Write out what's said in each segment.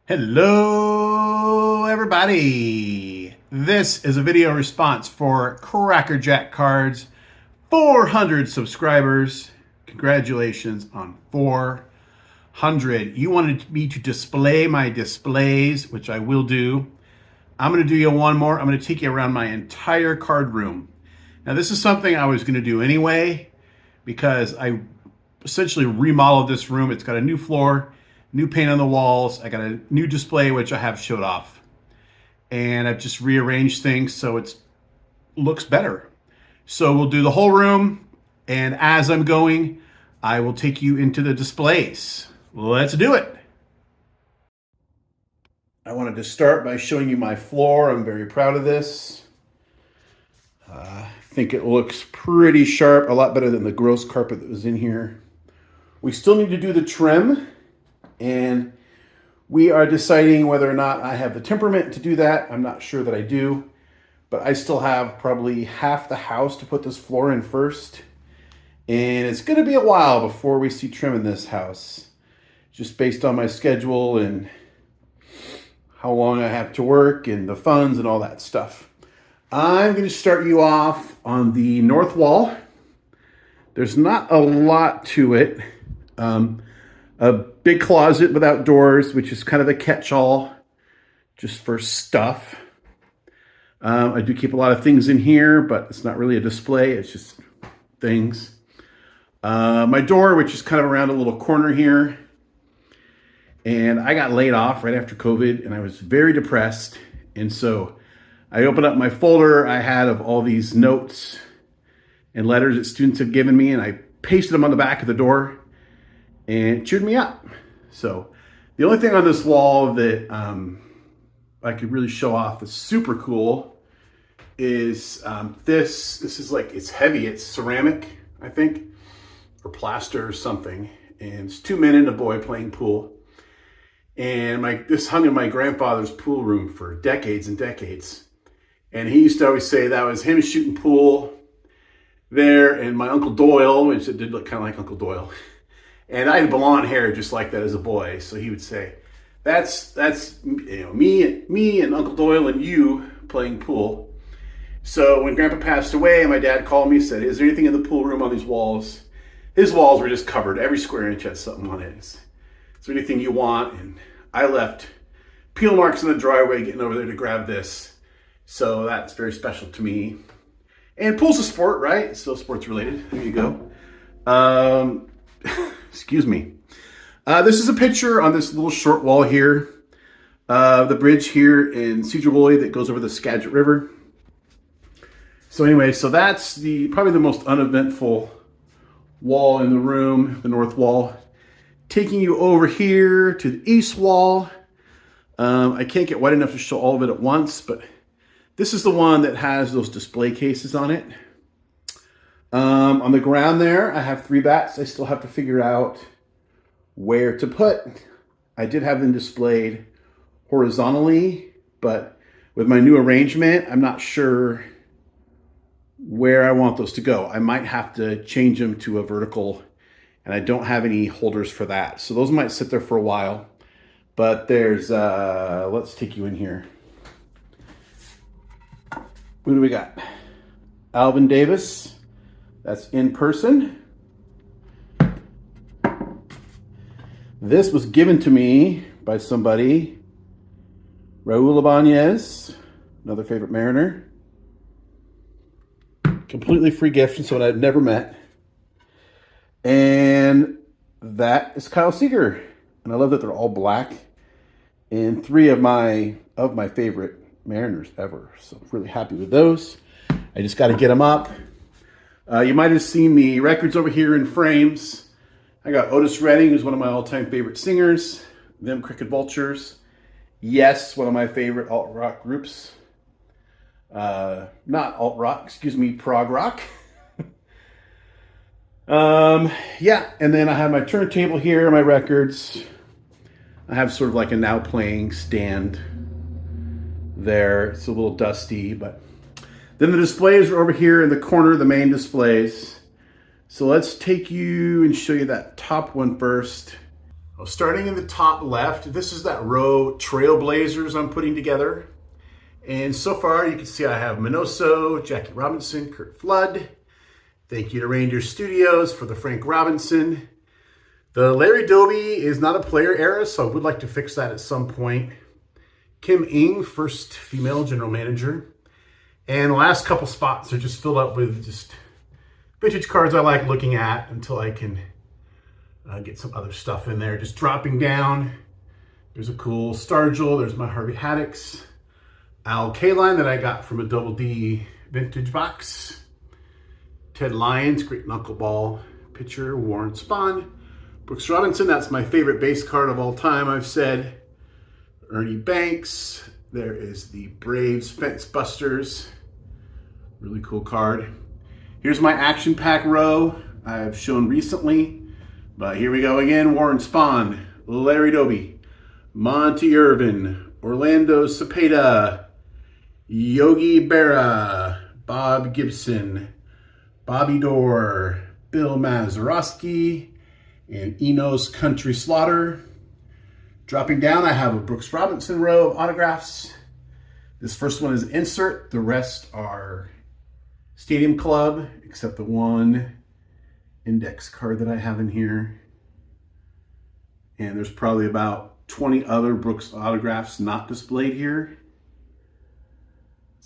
Hello, everybody. This is a video response for Crackerjack Cards. 400 subscribers. Congratulations on 400. You wanted me to display my displays, which I will do. I'm going to do you one more. I'm going to take you around my entire card room. Now, this is something I was going to do anyway because I essentially remodeled this room. It's got a new floor, new paint on the walls. I got a new display, which I have showed off. And I've just rearranged things so it looks better. So we'll do the whole room. And as I'm going, I will take you into the displays. Let's do it. I wanted to start by showing you my floor. I'm very proud of this. I think it looks pretty sharp, a lot better than the gross carpet that was in here. We still need to do the trim, and we are deciding whether or not I have the temperament to do that. I'm not sure that I do, but I still have probably half the house to put this floor in first. And it's going to be a while before we see trim in this house, just based on my schedule and how long I have to work and the funds and all that stuff. I'm going to start you off on the north wall. There's not a lot to it. A big closet without doors, which is kind of a catch-all just for stuff. I do keep a lot of things in here, but it's not really a display. It's just things. My door, which is kind of around a little corner here. And I got laid off right after COVID, and I was very depressed. And so I opened up my folder I had of all these notes and letters that students have given me, and I pasted them on the back of the door, and it cheered me up. So the only thing on this wall that I could really show off that's super cool is this. This is like, it's heavy. It's ceramic, I think, or plaster or something. And it's two men and a boy playing pool. And this hung in my grandfather's pool room for decades and decades. And he used to always say that was him shooting pool there, and my Uncle Doyle, which it did look kind of like Uncle Doyle. And I had blonde hair just like that as a boy. So he would say, that's me and Uncle Doyle and you playing pool. So when Grandpa passed away and my dad called me and said, is there anything in the pool room on these walls? His walls were just covered. Every square inch had something on it. Is there anything you want? And I left peel marks in the driveway getting over there to grab this. So that's very special to me. And pool's a sport, right? It's still sports related. There you go. Excuse me. This is a picture on this little short wall here of the bridge here in Sedro-Woolley that goes over the Skagit River. So anyway, so that's probably the most uneventful wall in the room, the north wall. Taking you over here to the east wall. I can't get wide enough to show all of it at once, but this is the one that has those display cases on it. On the ground there, I have 3 bats. I still have to figure out where to put. I did have them displayed horizontally, but with my new arrangement, I'm not sure where I want those to go. I might have to change them to a vertical, and I don't have any holders for that. So those might sit there for a while. But there's, let's take you in here. Who do we got? Alvin Davis. That's in person. This was given to me by somebody. Raul Ibanez, another favorite Mariner. Completely free gift from someone I've never met. And that is Kyle Seager. And I love that they're all black. And 3 of my favorite Mariners ever. So I'm really happy with those. I just got to get them up. You might have seen the records over here in frames. I got Otis Redding, who's one of my all-time favorite singers. Them Cricket Vultures. Yes, one of my favorite alt-rock groups. Not alt-rock, excuse me, prog rock. Yeah, and then I have my turntable here, my records. I have sort of like a now playing stand there. It's a little dusty, but then the displays are over here in the corner, the main displays. So let's take you and show you that top one first. Starting in the top left, this is that row Trailblazers I'm putting together. And so far you can see I have Minoso, Jackie Robinson, Kurt Flood. Thank you to Reindeer Studios for the Frank Robinson. The Larry Doby is not a player era, so I would like to fix that at some point. Kim Ng, first female general manager. And the last couple spots are just filled up with just vintage cards I like looking at until I can get some other stuff in there. Just dropping down, there's a cool Stargell, there's my Harvey Haddix, Al Kaline that I got from a Double D vintage box, Ted Lyons, great knuckleball pitcher, Warren Spahn, Brooks Robinson, that's my favorite base card of all time, I've said, Ernie Banks, there is the Braves Fence Busters, really cool card. Here's my action pack row I've shown recently. But here we go again, Warren Spahn, Larry Doby, Monty Irvin, Orlando Cepeda, Yogi Berra, Bob Gibson, Bobby Doerr, Bill Mazeroski, and Enos Country Slaughter. Dropping down, I have a Brooks Robinson row of autographs. This first one is insert, the rest are Stadium Club, except the one index card that I have in here. And there's probably about 20 other Brooks autographs not displayed here.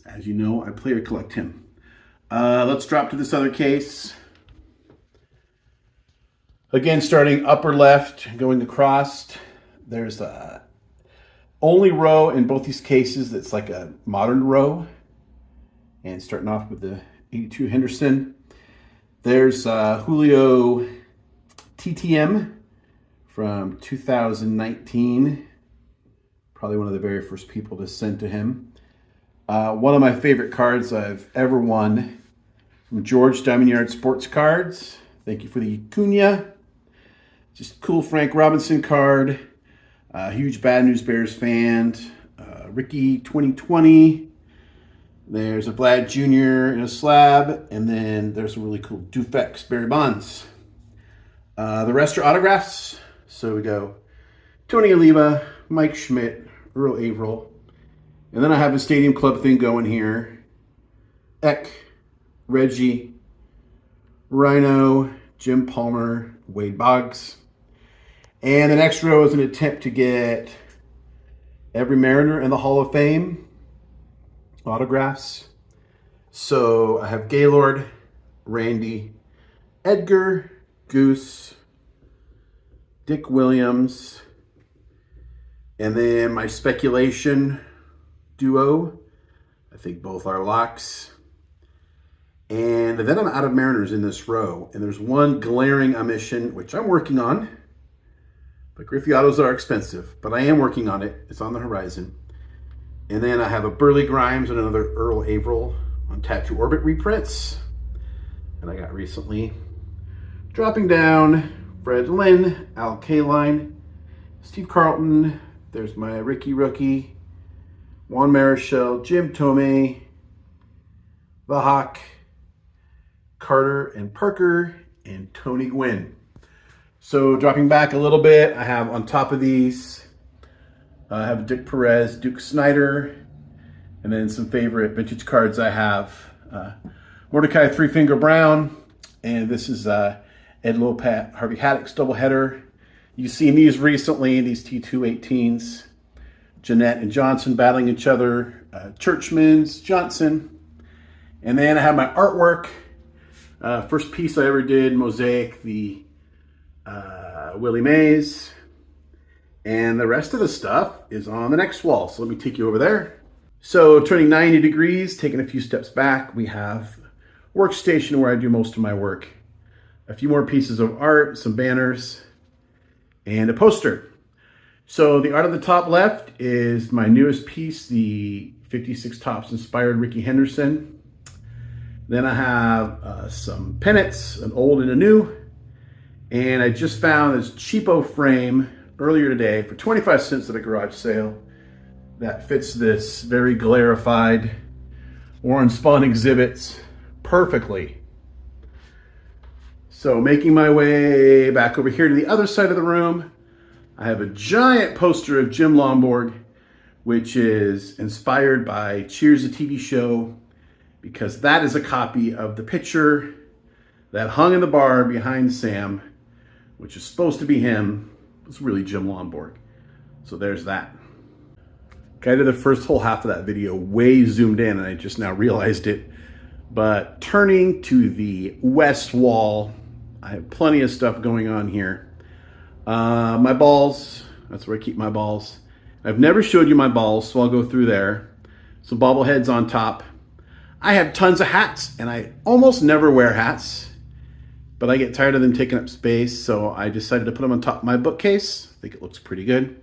As you know, I player collect him. Let's drop to this other case. Again, starting upper left, going across, there's a only row in both these cases that's like a modern row. And starting off with the 82 Henderson. There's Julio TTM from 2019. Probably one of the very first people to send to him. One of my favorite cards I've ever won from George Diamond Yard Sports Cards. Thank you for the Acuna. Just cool Frank Robinson card. Huge Bad News Bears fan. Ricky 2020. There's a Vlad Jr. in a slab, and then there's a really cool Dufex Barry Bonds. The rest are autographs. So we go Tony Oliva, Mike Schmidt, Earl Averill, and then I have a Stadium Club thing going here. Eck, Reggie, Rhino, Jim Palmer, Wade Boggs. And the next row is an attempt to get every Mariner in the Hall of Fame autographs. So I have Gaylord, Randy, Edgar, Goose, Dick Williams, and then my speculation duo. I think both are locks. And then I'm out of Mariners in this row. And there's one glaring omission, which I'm working on. But Griffey autos are expensive, but I am working on it. It's on the horizon. And then I have a Burley Grimes and another Earl Averill on Tattoo Orbit reprints that I got recently. Dropping down, Fred Lynn, Al Kaline, Steve Carlton, there's my Ricky rookie, Juan Marichal, Jim Thome, The Hawk, Carter and Parker, and Tony Gwynn. So dropping back a little bit, I have on top of these, I have Dick Perez, Duke Snyder, and then some favorite vintage cards I have. Mordecai Three Finger Brown, and this is Ed Lopat, Harvey Haddix doubleheader. You've seen these recently, these T218s. Jeanette and Johnson battling each other. Churchman's, Johnson. And then I have my artwork. First piece I ever did, Mosaic, the Willie Mays. And the rest of the stuff is on the next wall. So let me take you over there. So turning 90 degrees, taking a few steps back, we have workstation where I do most of my work. A few more pieces of art, some banners, and a poster. So the art on the top left is my newest piece, the 56 Topps inspired Ricky Henderson. Then I have some pennants, an old and a new. And I just found this cheapo frame earlier today for 25 cents at a garage sale that fits this very glarified Warren Spahn exhibits perfectly. So making my way back over here to the other side of the room, I have a giant poster of Jim Lomborg, which is inspired by Cheers, the TV show, because that is a copy of the picture that hung in the bar behind Sam, which is supposed to be him. It's really Jim Lomborg. So there's that. Okay, I did the first whole half of that video way zoomed in, and I just now realized it. But turning to the west wall, I have plenty of stuff going on here. My balls, that's where I keep my balls. I've never showed you my balls, so I'll go through there. So bobbleheads on top. I have tons of hats, and I almost never wear hats, but I get tired of them taking up space, so I decided to put them on top of my bookcase. I think it looks pretty good.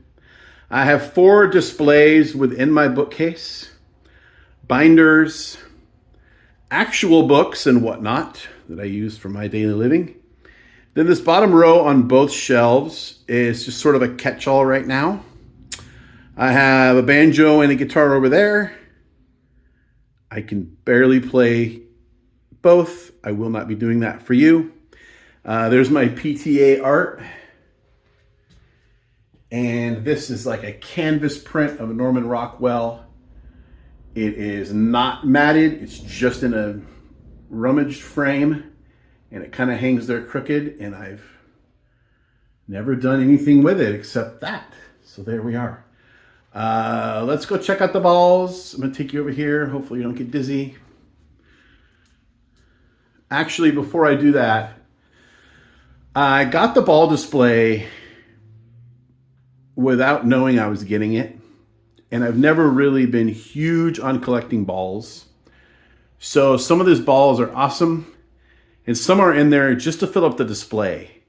I have 4 displays within my bookcase. Binders, actual books and whatnot that I use for my daily living. Then this bottom row on both shelves is just sort of a catch-all right now. I have a banjo and a guitar over there. I can barely play both. I will not be doing that for you. There's my PTA art. And this is like a canvas print of a Norman Rockwell. It is not matted. It's just in a rummaged frame. And it kind of hangs there crooked. And I've never done anything with it except that. So there we are. Let's go check out the balls. I'm going to take you over here. Hopefully you don't get dizzy. Actually, before I do that, I got the ball display without knowing I was getting it. And I've never really been huge on collecting balls. So some of these balls are awesome. And some are in there just to fill up the display.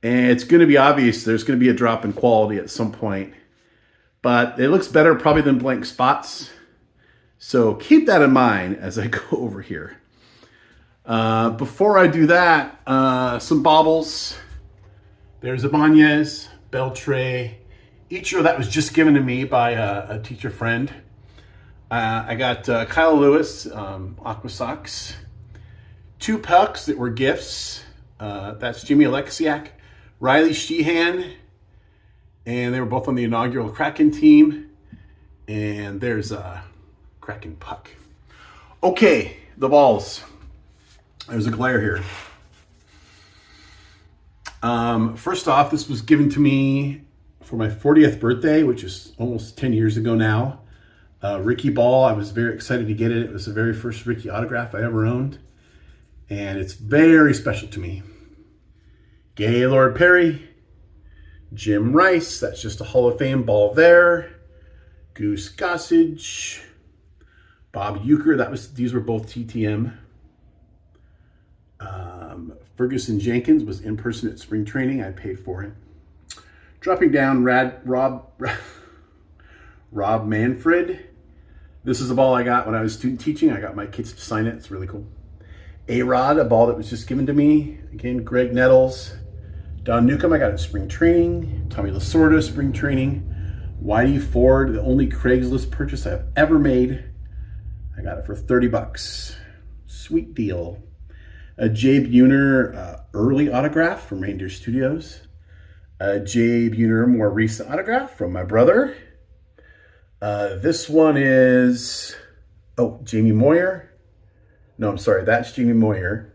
And it's going to be obvious there's going to be a drop in quality at some point. But it looks better probably than blank spots. So keep that in mind as I go over here. Before I do that, some baubles. There's a Ibanez, Beltray. Each of that was just given to me by a teacher friend. I got Kyle Lewis, Aqua Socks. 2 pucks that were gifts. That's Jimmy Alexiak, Riley Sheehan, and they were both on the inaugural Kraken team. And there's a Kraken puck. Okay, the balls. There's a glare here. First off, this was given to me for my 40th birthday, which is almost 10 years ago now. Ricky Ball, I was very excited to get it. It was the very first Ricky autograph I ever owned. And it's very special to me. Gaylord Perry, Jim Rice, that's just a Hall of Fame ball there. Goose Gossage, Bob Uecker, these were both TTM. Ferguson Jenkins was in person at spring training. I paid for it. Dropping down, Rob Manfred. This is a ball I got when I was student teaching. I got my kids to sign it. It's really cool. A-Rod, a ball that was just given to me. Again, Greg Nettles. Don Newcomb, I got at spring training. Tommy Lasorda, spring training. Whitey Ford, the only Craigslist purchase I've ever made. I got it for $30. Sweet deal. A Jay Buhner early autograph from Reindeer Studios. A Jay Buhner more recent autograph from my brother. This one is, Jamie Moyer. No, I'm sorry, that's Jamie Moyer.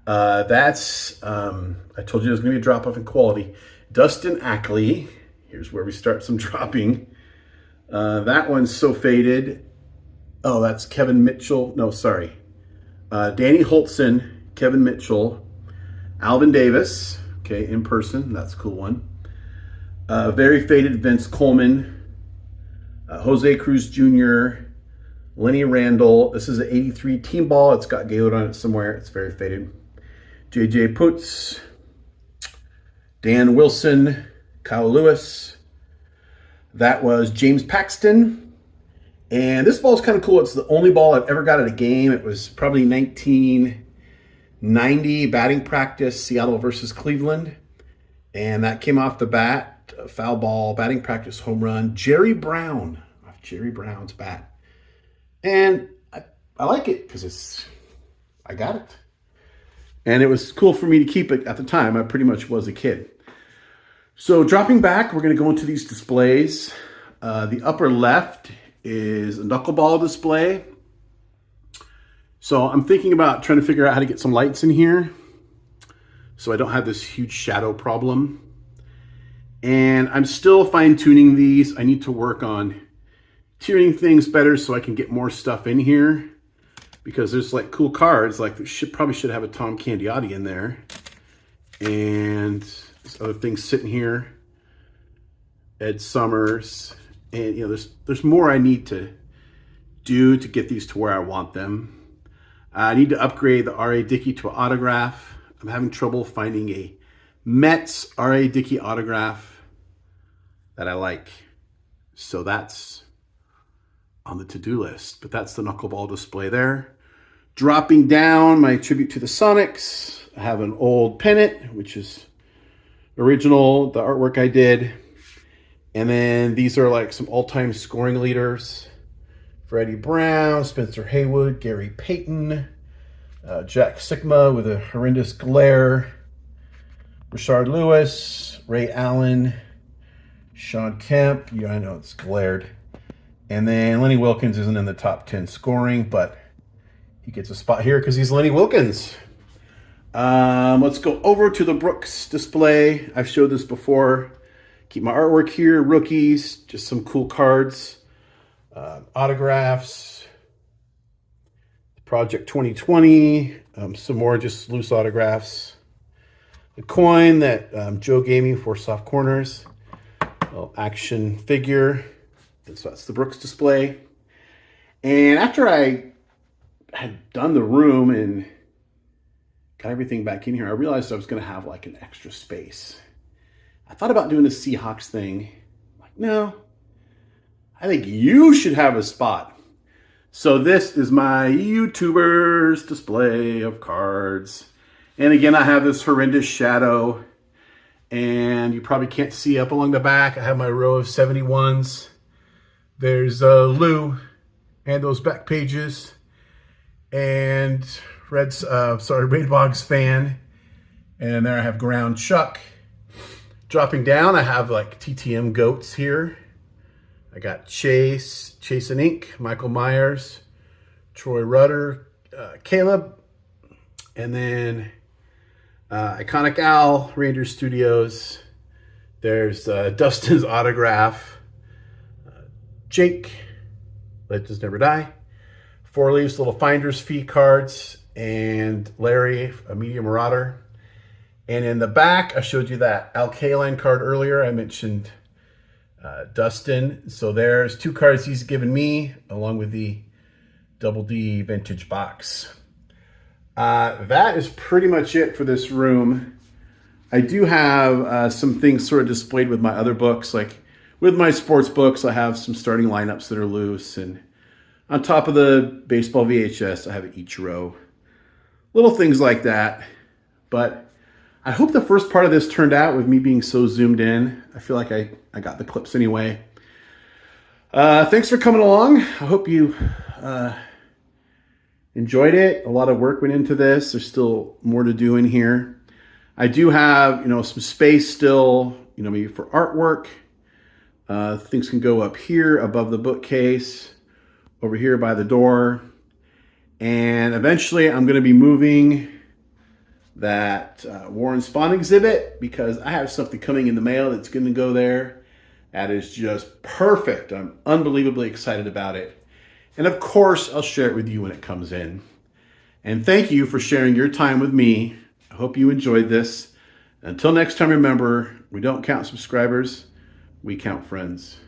I told you there's going to be a drop-off in quality. Dustin Ackley. Here's where we start some dropping. That one's so faded. Oh, that's Kevin Mitchell. No, sorry. Danny Holtzen, Kevin Mitchell, Alvin Davis. Okay, in person. That's a cool one. Very faded Vince Coleman. Jose Cruz Jr., Lenny Randall. This is an 83 team ball. It's got Gaylord on it somewhere. It's very faded. JJ Putz, Dan Wilson, Kyle Lewis. That was James Paxton. And this ball is kind of cool. It's the only ball I've ever got at a game. It was probably 1990 batting practice, Seattle versus Cleveland. And that came off the bat, foul ball, batting practice, home run. Jerry Brown, off Jerry Brown's bat. And I like it because I got it. And it was cool for me to keep it at the time. I pretty much was a kid. So dropping back, we're going to go into these displays. The upper left is a knuckleball display. So I'm thinking about trying to figure out how to get some lights in here so I don't have this huge shadow problem. And I'm still fine-tuning these. I need to work on tiering things better so I can get more stuff in here, because there's like cool cards, like probably should have a Tom Candiotti in there. And there's other things sitting here. Ed Summers. And you know, there's more I need to do to get these to where I want them. I need to upgrade the R.A. Dickey to an autograph. I'm having trouble finding a Mets R.A. Dickey autograph that I like. So that's on the to-do list, but that's the knuckleball display there. Dropping down, my tribute to the Sonics. I have an old pennant, which is original, the artwork I did. And then these are like some all-time scoring leaders. Freddie Brown, Spencer Haywood, Gary Payton, Jack Sikma with a horrendous glare, Rashard Lewis, Ray Allen, Sean Kemp, yeah, I know it's glared. And then Lenny Wilkens isn't in the top 10 scoring, but he gets a spot here because he's Lenny Wilkens. Let's go over to the Brooks display. I've showed this before. Keep my artwork here, rookies, just some cool cards, autographs, Project 2020, some more just loose autographs. The coin that Joe gave me for soft corners, little action figure. And so that's the Brooks display. And after I had done the room and got everything back in here, I realized I was going to have like an extra space. I thought about doing the Seahawks thing. I'm like, no, I think you should have a spot. So this is my YouTuber's display of cards. And again, I have this horrendous shadow. And you probably can't see up along the back. I have my row of 71s. There's Lou and those back pages. And Rainbogs fan. And there I have Ground Chuck. Dropping down, I have like TTM goats here. I got Chase and Ink, Michael Myers, Troy Rudder, Caleb, and then Iconic Al, Ranger Studios. There's Dustin's autograph, Jake, Legends Never Die, Four Leaves Little Finder's Fee cards, and Larry, a Media Marauder. And in the back, I showed you that Al Kaline card earlier. I mentioned Dustin. So there's two cards he's given me, along with the Double D vintage box. That is pretty much it for this room. I do have some things sort of displayed with my other books. Like with my sports books, I have some starting lineups that are loose. And on top of the baseball VHS, I have Ichiro. Little things like that. But I hope the first part of this turned out with me being so zoomed in. I feel like I got the clips anyway. Thanks for coming along. I hope you enjoyed it. A lot of work went into this. There's still more to do in here. I do have, some space still, maybe for artwork. Things can go up here above the bookcase, over here by the door. And eventually I'm going to be moving that Warren Spahn exhibit, because I have something coming in the mail that's going to go there that is just perfect. I'm unbelievably excited about it. And of course, I'll share it with you when it comes in. And thank you for sharing your time with me. I hope you enjoyed this. Until next time, remember, we don't count subscribers, we count friends.